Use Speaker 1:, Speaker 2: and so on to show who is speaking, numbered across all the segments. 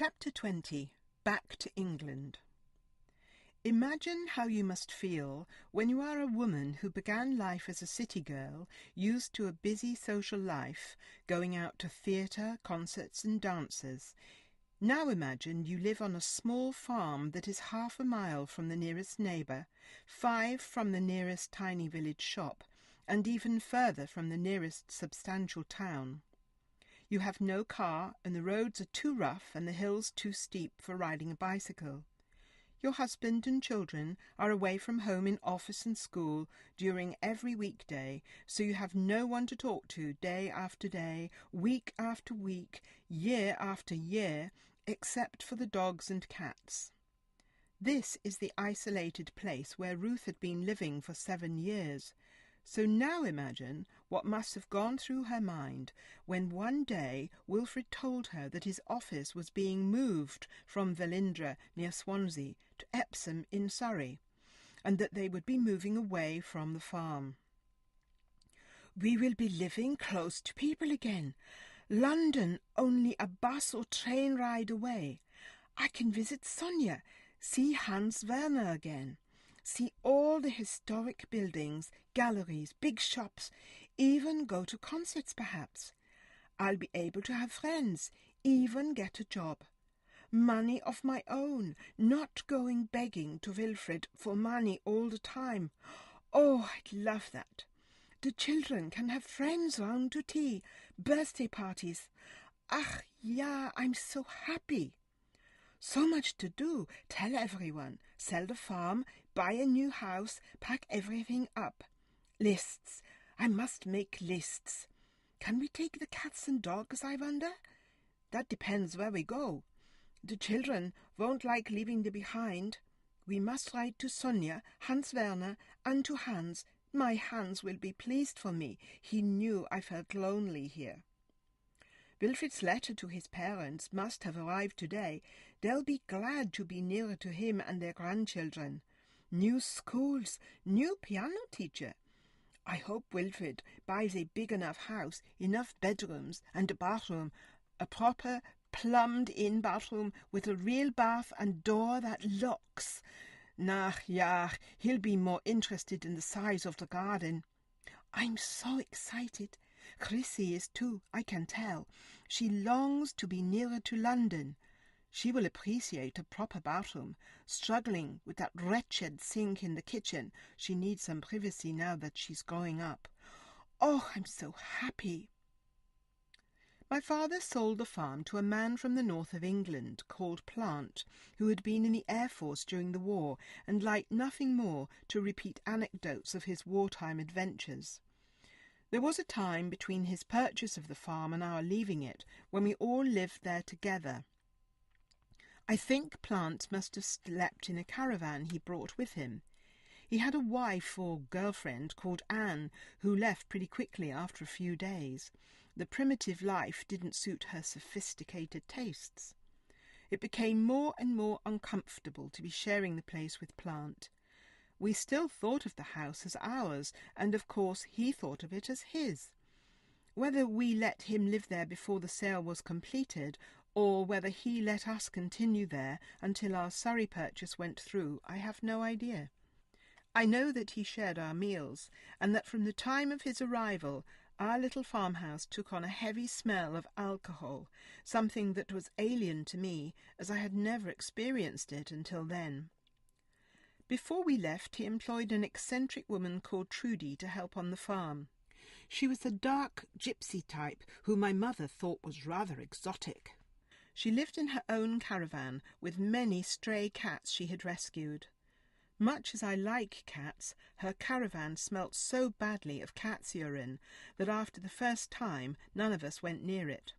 Speaker 1: Chapter 20. Back to England. Imagine how you must feel when you are a woman who began life as a city girl, used to a busy social life, going out to theatre, concerts and dances. Now imagine you live on a small farm that is 1/2 mile from the nearest neighbour, 5 from the nearest tiny village shop, and even further from the nearest substantial town. You have no car, and the roads are too rough and the hills too steep for riding a bicycle. Your husband and children are away from home in office and school during every weekday, so you have no one to talk to day after day, week after week, year after year, except for the dogs and cats. This is the isolated place where Ruth had been living for 7 years. So now imagine what must have gone through her mind when one day Wilfred told her that his office was being moved from Velindre near Swansea to Epsom in Surrey, and that they would be moving away from the farm. "We will be living close to people again. London only a bus or train ride away. I can visit Sonia, see Hans Werner again. See all the historic buildings, galleries, big shops, even go to concerts perhaps. I'll be able to have friends, even get a job. Money of my own, not going begging to Wilfred for money all the time. Oh, I'd love that. The children can have friends round to tea, birthday parties. Ach ja, I'm so happy. So much to do, tell everyone, sell the farm, buy a new house, pack everything up. Lists, I must make lists. Can we take the cats and dogs, I wonder? That depends where we go. The children won't like leaving them behind. We must write to Sonia, Hans Werner, and to Hans. My Hans will be pleased for me. He knew I felt lonely here. Wilfred's letter to his parents must have arrived today. They'll be glad to be nearer to him and their grandchildren. New schools, new piano teacher. I hope Wilfred buys a big enough house, enough bedrooms and a bathroom, a proper plumbed-in bathroom with a real bath and door that locks. Nach, ja, he'll be more interested in the size of the garden. I'm so excited. Chrissy is too, I can tell. She longs to be nearer to London. She will appreciate a proper bathroom. Struggling with that wretched sink in the kitchen. She needs some privacy now that she's growing up. Oh, I'm so happy. My father sold the farm to a man from the north of England called Plant, who had been in the Air Force during the war and liked nothing more to repeat anecdotes of his wartime adventures. There was a time between his purchase of the farm and our leaving it when we all lived there together. I think Plant must have slept in a caravan he brought with him. He had a wife or girlfriend called Anne, who left pretty quickly after a few days. The primitive life didn't suit her sophisticated tastes. It became more and more uncomfortable to be sharing the place with Plant. We still thought of the house as ours, and of course he thought of it as his. Whether we let him live there before the sale was completed, or whether he let us continue there until our Surrey purchase went through, I have no idea. I know that he shared our meals, and that from the time of his arrival our little farmhouse took on a heavy smell of alcohol, something that was alien to me, as I had never experienced it until then. Before we left, he employed an eccentric woman called Trudy to help on the farm. She was a dark gypsy type who my mother thought was rather exotic. She lived in her own caravan with many stray cats she had rescued. Much as I like cats, her caravan smelt so badly of cat's urine that after the first time none of us went near it.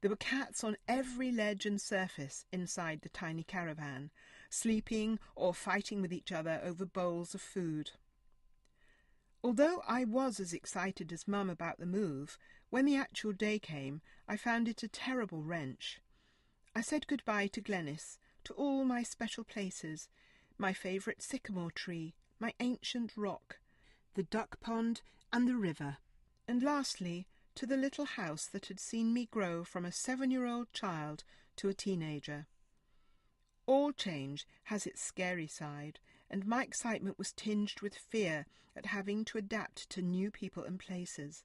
Speaker 1: There were cats on every ledge and surface inside the tiny caravan, sleeping or fighting with each other over bowls of food. Although I was as excited as Mum about the move, when the actual day came, I found it a terrible wrench. I said goodbye to Glenys, to all my special places, my favourite sycamore tree, my ancient rock, the duck pond and the river, and lastly to the little house that had seen me grow from a 7-year-old child to a teenager. All change has its scary side, and my excitement was tinged with fear at having to adapt to new people and places.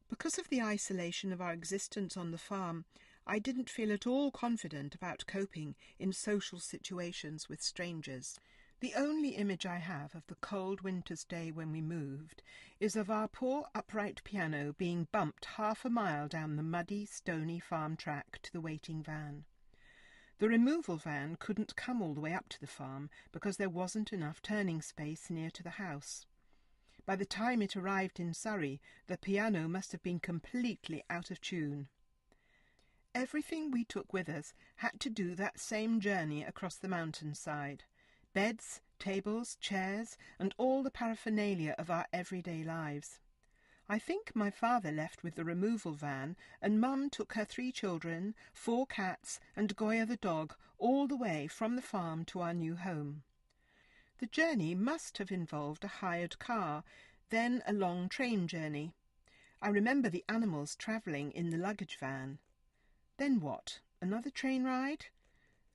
Speaker 1: Because of the isolation of our existence on the farm, I didn't feel at all confident about coping in social situations with strangers. The only image I have of the cold winter's day when we moved is of our poor upright piano being bumped half a mile down the muddy, stony farm track to the waiting van. The removal van couldn't come all the way up to the farm because there wasn't enough turning space near to the house. By the time it arrived in Surrey, the piano must have been completely out of tune. Everything we took with us had to do that same journey across the mountainside. Beds, tables, chairs, and all the paraphernalia of our everyday lives. I think my father left with the removal van, and Mum took her 3 children, 4 cats, and Goya the dog all the way from the farm to our new home. The journey must have involved a hired car, then a long train journey. I remember the animals travelling in the luggage van. Then what? Another train ride?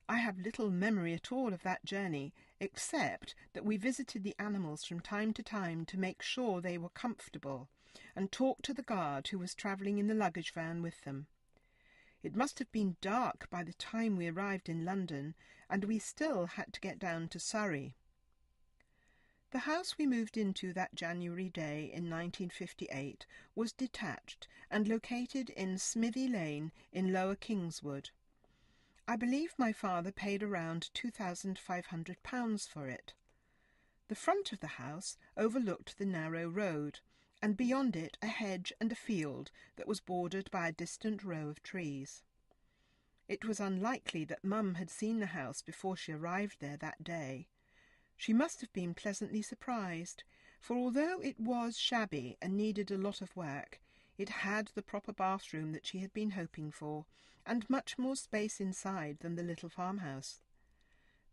Speaker 1: I have little memory at all of that journey, except that we visited the animals from time to make sure they were comfortable, and talked to the guard who was travelling in the luggage van with them. It must have been dark by the time we arrived in London, and we still had to get down to Surrey. The house we moved into that January day in 1958 was detached and located in Smithy Lane in Lower Kingswood. I believe my father paid around £2,500 for it. The front of the house overlooked the narrow road, and beyond it a hedge and a field that was bordered by a distant row of trees. It was unlikely that Mum had seen the house before she arrived there that day. She must have been pleasantly surprised, for although it was shabby and needed a lot of work, it had the proper bathroom that she had been hoping for, and much more space inside than the little farmhouse.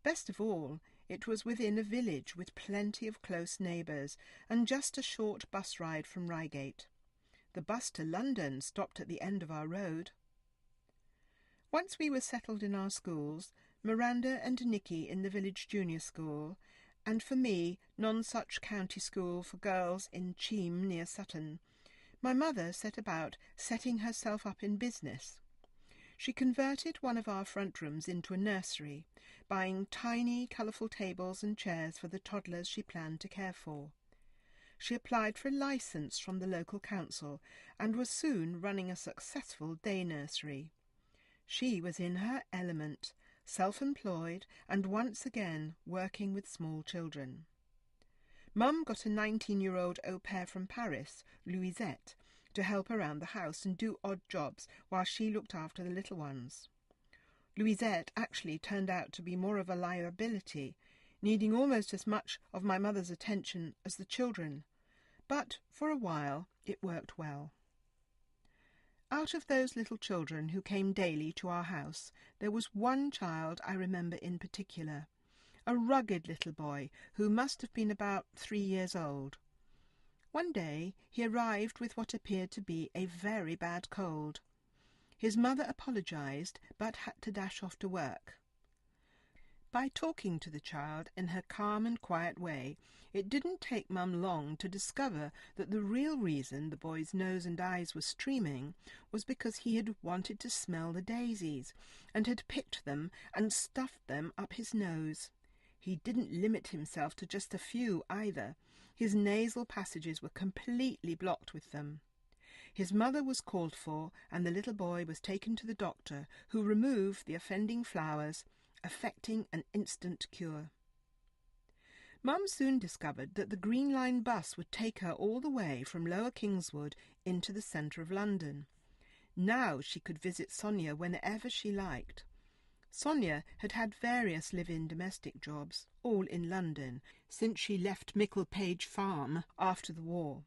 Speaker 1: Best of all, it was within a village with plenty of close neighbours, and just a short bus ride from Reigate. The bus to London stopped at the end of our road. Once we were settled in our schools, Miranda and Nicky in the village junior school, and for me, Nonsuch County School for girls in Cheam near Sutton, my mother set about setting herself up in business. She converted one of our front rooms into a nursery, buying tiny, colourful tables and chairs for the toddlers she planned to care for. She applied for a licence from the local council and was soon running a successful day nursery. She was in her element, self-employed and once again working with small children. Mum got a 19-year-old au pair from Paris, Louisette, to help around the house and do odd jobs while she looked after the little ones. Louisette actually turned out to be more of a liability, needing almost as much of my mother's attention as the children, but for a while it worked well. Out of those little children who came daily to our house, there was one child I remember in particular, a rugged little boy who must have been about 3 years old. One day he arrived with what appeared to be a very bad cold. His mother apologised, but had to dash off to work. By talking to the child in her calm and quiet way, it didn't take Mum long to discover that the real reason the boy's nose and eyes were streaming was because he had wanted to smell the daisies, and had picked them and stuffed them up his nose. He didn't limit himself to just a few either. His nasal passages were completely blocked with them. His mother was called for, and the little boy was taken to the doctor, who removed the offending flowers, effecting an instant cure. Mum soon discovered that the Green Line bus would take her all the way from Lower Kingswood into the centre of London. Now she could visit Sonia whenever she liked. Sonia had had various live-in domestic jobs, all in London, since she left Micklepage Farm after the war.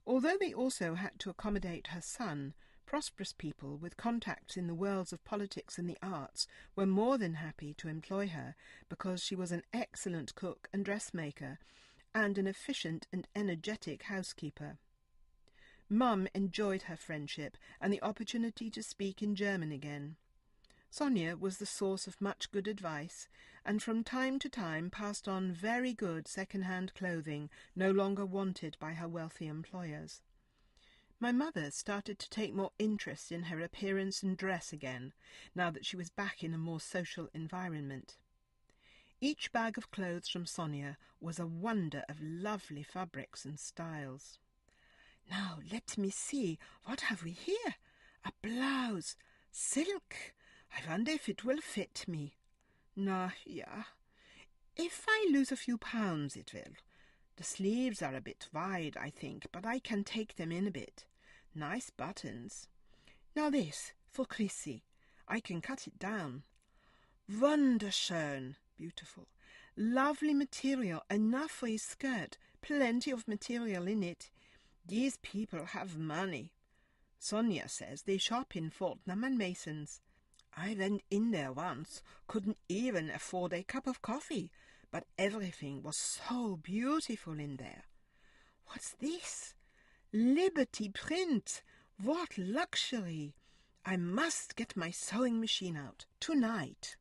Speaker 1: Although they also had to accommodate her son, prosperous people with contacts in the worlds of politics and the arts were more than happy to employ her because she was an excellent cook and dressmaker and an efficient and energetic housekeeper. Mum enjoyed her friendship and the opportunity to speak in German again. Sonia was the source of much good advice, and from time to time passed on very good second-hand clothing no longer wanted by her wealthy employers. My mother started to take more interest in her appearance and dress again, now that she was back in a more social environment. Each bag of clothes from Sonia was a wonder of lovely fabrics and styles. "Now, let me see, what have we here? A blouse, silk. I wonder if it will fit me. No, yeah. If I lose a few pounds, it will. The sleeves are a bit wide, I think, but I can take them in a bit. Nice buttons. Now this, for Chrissy. I can cut it down. Wunderschön. Beautiful. Lovely material, enough for his skirt. Plenty of material in it. These people have money. Sonia says they shop in Fortnum and Mason's. I went in there once, couldn't even afford a cup of coffee, but everything was so beautiful in there. What's this? Liberty print! What luxury! I must get my sewing machine out tonight.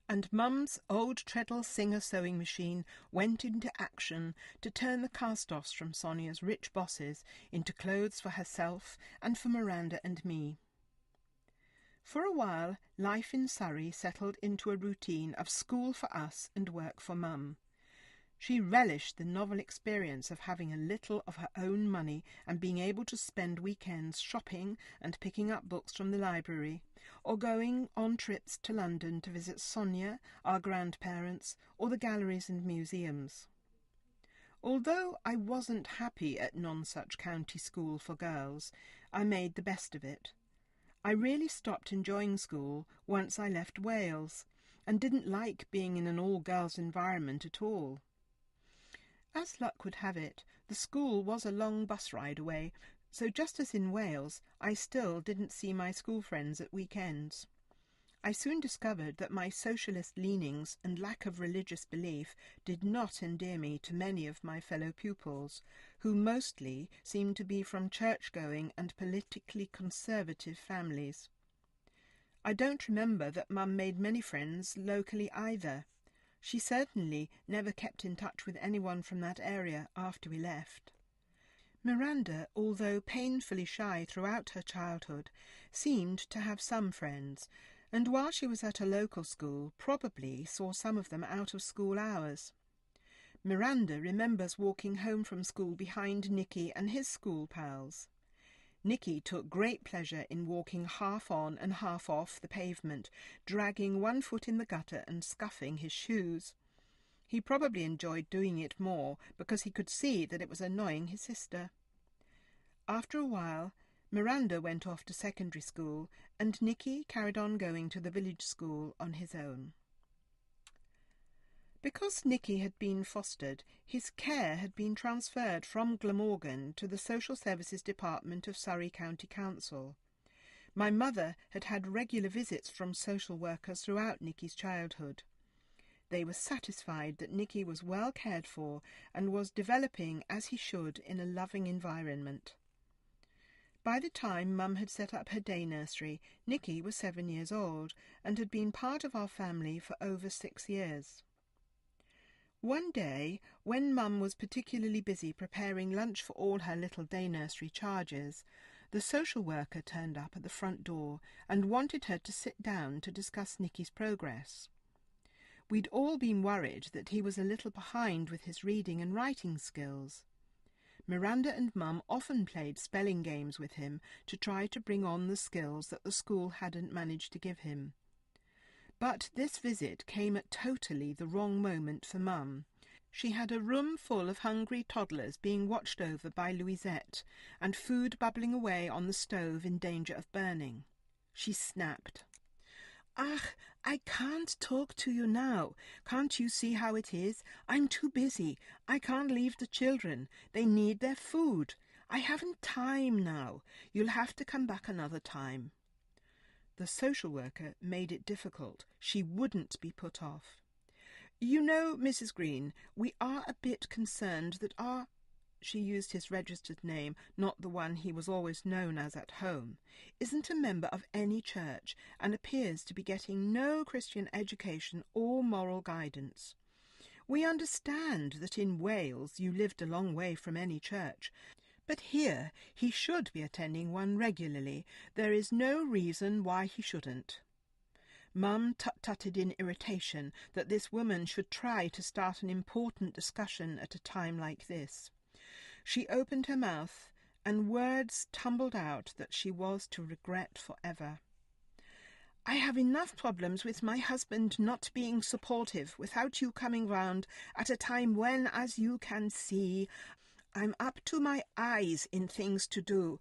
Speaker 1: And Mum's old treadle Singer sewing machine went into action to turn the cast-offs from Sonia's rich bosses into clothes for herself and for Miranda and me. For a while, life in Surrey settled into a routine of school for us and work for Mum. She relished the novel experience of having a little of her own money and being able to spend weekends shopping and picking up books from the library, or going on trips to London to visit Sonia, our grandparents, or the galleries and museums. Although I wasn't happy at Nonsuch County School for girls, I made the best of it. I really stopped enjoying school once I left Wales, and didn't like being in an all-girls environment at all. As luck would have it, the school was a long bus ride away, so just as in Wales, I still didn't see my school friends at weekends. I soon discovered that my socialist leanings and lack of religious belief did not endear me to many of my fellow pupils, who mostly seemed to be from church-going and politically conservative families. I don't remember that Mum made many friends locally either. She certainly never kept in touch with anyone from that area after we left. Miranda, although painfully shy throughout her childhood, seemed to have some friends, and while she was at a local school, probably saw some of them out of school hours. Miranda remembers walking home from school behind Nicky and his school pals. Nicky took great pleasure in walking half on and half off the pavement, dragging one foot in the gutter and scuffing his shoes. He probably enjoyed doing it more because he could see that it was annoying his sister. After a while, Miranda went off to secondary school, and Nicky carried on going to the village school on his own. Because Nicky had been fostered, his care had been transferred from Glamorgan to the Social Services Department of Surrey County Council. My mother had had regular visits from social workers throughout Nicky's childhood. They were satisfied that Nicky was well cared for and was developing as he should in a loving environment. By the time Mum had set up her day nursery, Nicky was 7 years old and had been part of our family for over 6 years. One day, when Mum was particularly busy preparing lunch for all her little day nursery charges, the social worker turned up at the front door and wanted her to sit down to discuss Nicky's progress. We'd all been worried that he was a little behind with his reading and writing skills. Miranda and Mum often played spelling games with him to try to bring on the skills that the school hadn't managed to give him. But this visit came at totally the wrong moment for Mum. She had a room full of hungry toddlers being watched over by Louisette, and food bubbling away on the stove in danger of burning. She snapped. "Ach, I can't talk to you now. Can't you see how it is? I'm too busy. I can't leave the children. They need their food. I haven't time now. You'll have to come back another time." The social worker made it difficult. She wouldn't be put off. "You know, Mrs. Green, we are a bit concerned that our—" she used his registered name, not the one he was always known as at home, isn't a member of any church and appears to be getting no Christian education or moral guidance. We understand that in Wales you lived a long way from any church, but here he should be attending one regularly. There is no reason why he shouldn't. Mum tut-tutted in irritation that this woman should try to start an important discussion at a time like this. She opened her mouth, and words tumbled out that she was to regret forever. I have enough problems with my husband not being supportive without you coming round at a time when, as you can see, I'm up to my eyes in things to do.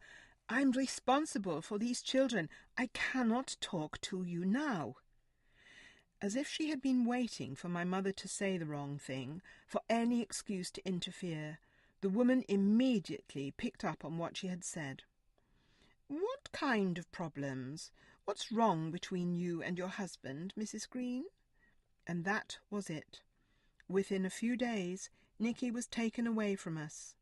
Speaker 1: I'm responsible for these children. I cannot talk to you now. As if she had been waiting for my mother to say the wrong thing, for any excuse to interfere, the woman immediately picked up on what she had said. What kind of problems? What's wrong between you and your husband, Mrs. Green? And that was it. Within a few days, Nicky was taken away from us.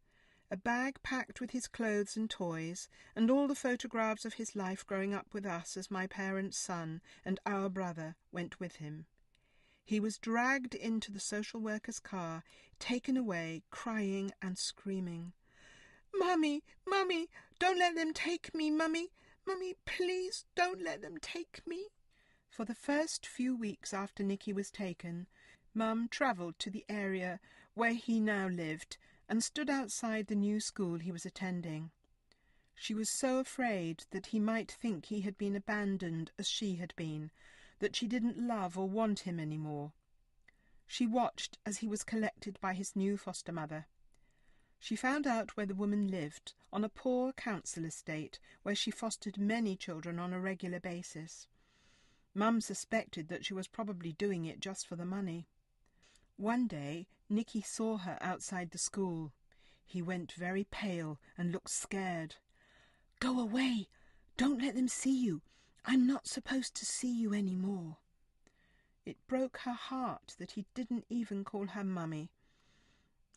Speaker 1: A bag packed with his clothes and toys, and all the photographs of his life growing up with us as my parents' son and our brother went with him. He was dragged into the social worker's car, taken away, crying and screaming. Mummy, Mummy, don't let them take me, Mummy. Mummy, please don't let them take me. For the first few weeks after Nicky was taken, Mum travelled to the area where he now lived and stood outside the new school he was attending. She was so afraid that he might think he had been abandoned as she had been, that she didn't love or want him any more. She watched as he was collected by his new foster mother. She found out where the woman lived, on a poor council estate where she fostered many children on a regular basis. Mum suspected that she was probably doing it just for the money. One day Nicky saw her outside the school. He went very pale and looked scared. Go away! Don't let them see you! I'm not supposed to see you any more. It broke her heart that he didn't even call her Mummy.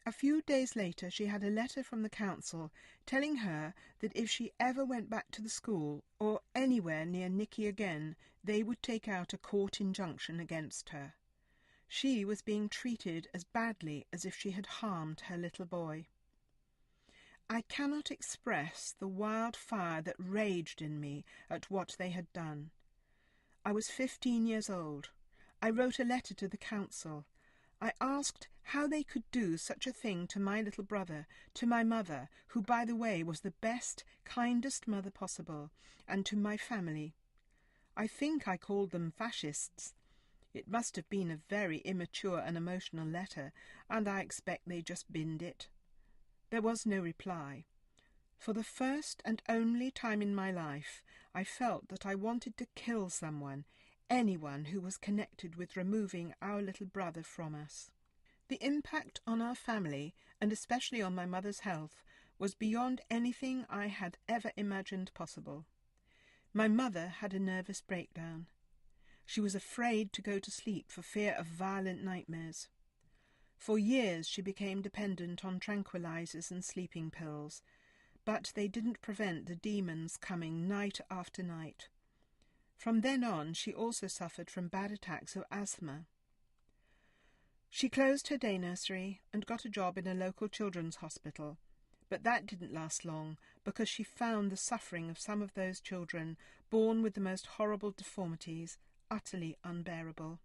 Speaker 1: A few days later she had a letter from the council telling her that if she ever went back to the school or anywhere near Nicky again, they would take out a court injunction against her. She was being treated as badly as if she had harmed her little boy. I cannot express the wild fire that raged in me at what they had done. I was 15 years old. I wrote a letter to the council. I asked how they could do such a thing to my little brother, to my mother, who, by the way, was the best, kindest mother possible, and to my family. I think I called them fascists. It must have been a very immature and emotional letter, and I expect they just binned it. There was no reply. For the first and only time in my life, I felt that I wanted to kill someone, anyone who was connected with removing our little brother from us. The impact on our family, and especially on my mother's health, was beyond anything I had ever imagined possible. My mother had a nervous breakdown. She was afraid to go to sleep for fear of violent nightmares. For years she became dependent on tranquilizers and sleeping pills, but they didn't prevent the demons coming night after night. From then on she also suffered from bad attacks of asthma. She closed her day nursery and got a job in a local children's hospital, but that didn't last long because she found the suffering of some of those children born with the most horrible deformities utterly unbearable.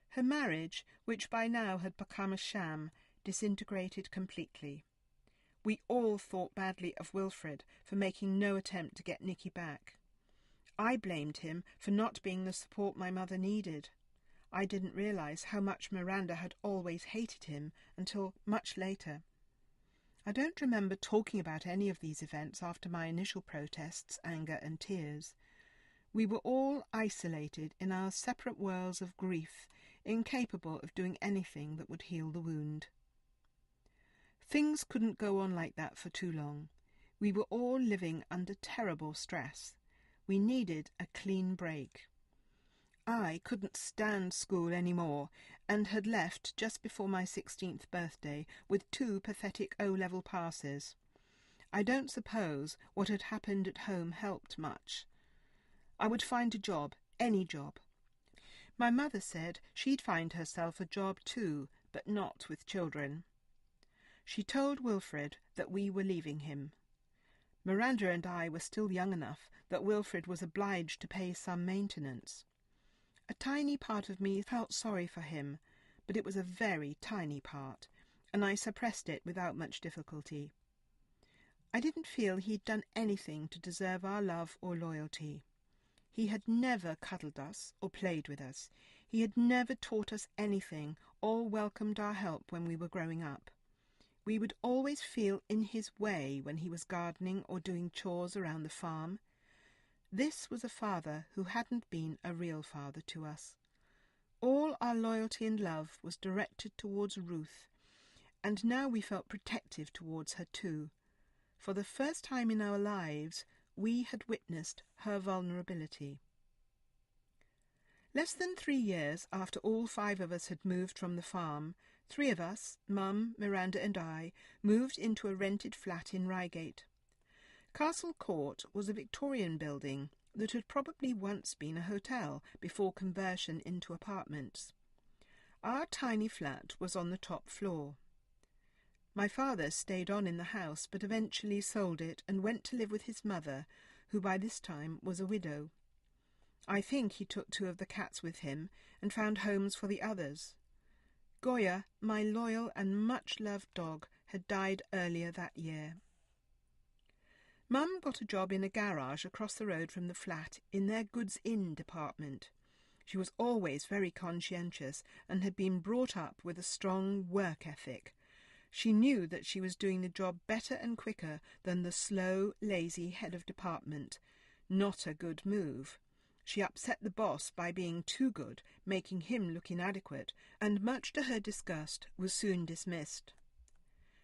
Speaker 1: Her marriage, which by now had become a sham, disintegrated completely. We all thought badly of Wilfred for making no attempt to get Nicky back. I blamed him for not being the support my mother needed. I didn't realise how much Miranda had always hated him until much later. I don't remember talking about any of these events after my initial protests, anger and tears. We were all isolated in our separate worlds of grief, incapable of doing anything that would heal the wound. Things couldn't go on like that for too long. We were all living under terrible stress. We needed a clean break. I couldn't stand school any more, and had left just before my 16th birthday with 2 pathetic O-level passes. I don't suppose what had happened at home helped much. I would find a job, any job. My mother said she'd find herself a job too, but not with children. She told Wilfred that we were leaving him. Miranda and I were still young enough that Wilfred was obliged to pay some maintenance. A tiny part of me felt sorry for him, but it was a very tiny part, and I suppressed it without much difficulty. I didn't feel he'd done anything to deserve our love or loyalty. He had never cuddled us or played with us. He had never taught us anything or welcomed our help when we were growing up. We would always feel in his way when he was gardening or doing chores around the farm. This was a father who hadn't been a real father to us. All our loyalty and love was directed towards Ruth, and now we felt protective towards her too. For the first time in our lives, we had witnessed her vulnerability. Less than 3 years after all 5 of us had moved from the farm, 3 of us, Mum, Miranda and I, moved into a rented flat in Reigate. Castle Court was a Victorian building that had probably once been a hotel before conversion into apartments. Our tiny flat was on the top floor. My father stayed on in the house but eventually sold it and went to live with his mother, who by this time was a widow. I think he took 2 of the cats with him and found homes for the others. Goya, my loyal and much-loved dog, had died earlier that year. Mum got a job in a garage across the road from the flat in their goods-in department. She was always very conscientious and had been brought up with a strong work ethic. She knew that she was doing the job better and quicker than the slow, lazy head of department. Not a good move. She upset the boss by being too good, making him look inadequate, and much to her disgust was soon dismissed.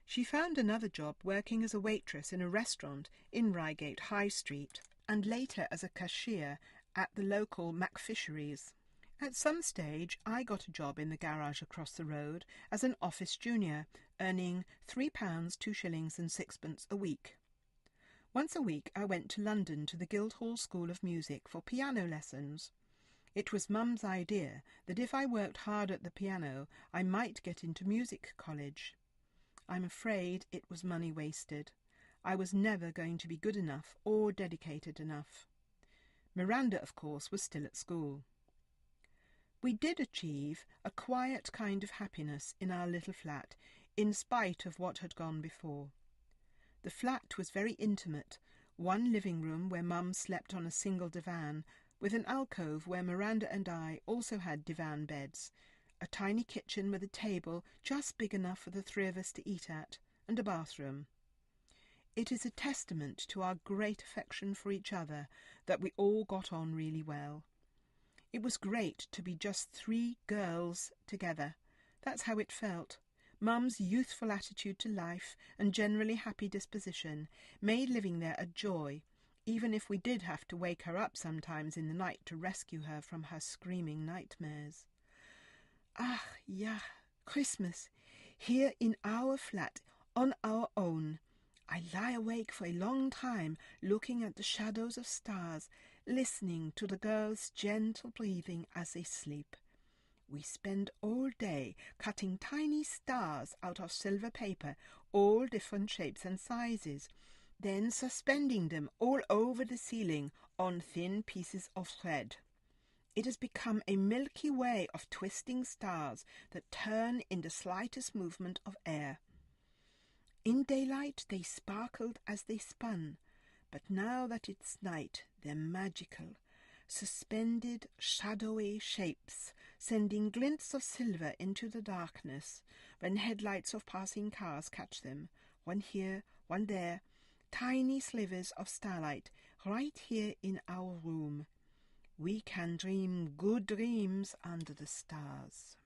Speaker 1: She found another job working as a waitress in a restaurant in Reigate High Street, and later as a cashier at the local McFisheries. At some stage I got a job in the garage across the road as an office junior, earning £3, 2 shillings and 6pence a week. Once a week I went to London to the Guildhall School of Music for piano lessons. It was Mum's idea that if I worked hard at the piano I might get into music college. I'm afraid it was money wasted. I was never going to be good enough or dedicated enough. Miranda, of course, was still at school. We did achieve a quiet kind of happiness in our little flat, in spite of what had gone before. The flat was very intimate, 1 living room where Mum slept on a single divan, with an alcove where Miranda and I also had divan beds, a tiny kitchen with a table just big enough for the 3 of us to eat at, and a bathroom. It is a testament to our great affection for each other that we all got on really well. It was great to be just 3 girls together. That's how it felt. Mum's youthful attitude to life and generally happy disposition made living there a joy, even if we did have to wake her up sometimes in the night to rescue her from her screaming nightmares. Ah, ja, Christmas, here in our flat, on our own. I lie awake for a long time, looking at the shadows of stars, listening to the girls' gentle breathing as they sleep. We spend all day cutting tiny stars out of silver paper, all different shapes and sizes, then suspending them all over the ceiling on thin pieces of thread. It has become a Milky Way of twisting stars that turn in the slightest movement of air. In daylight they sparkled as they spun, but now that it's night they're magical, suspended, shadowy shapes, sending glints of silver into the darkness when headlights of passing cars catch them, one here, one there, tiny slivers of starlight right here in our room. We can dream good dreams under the stars.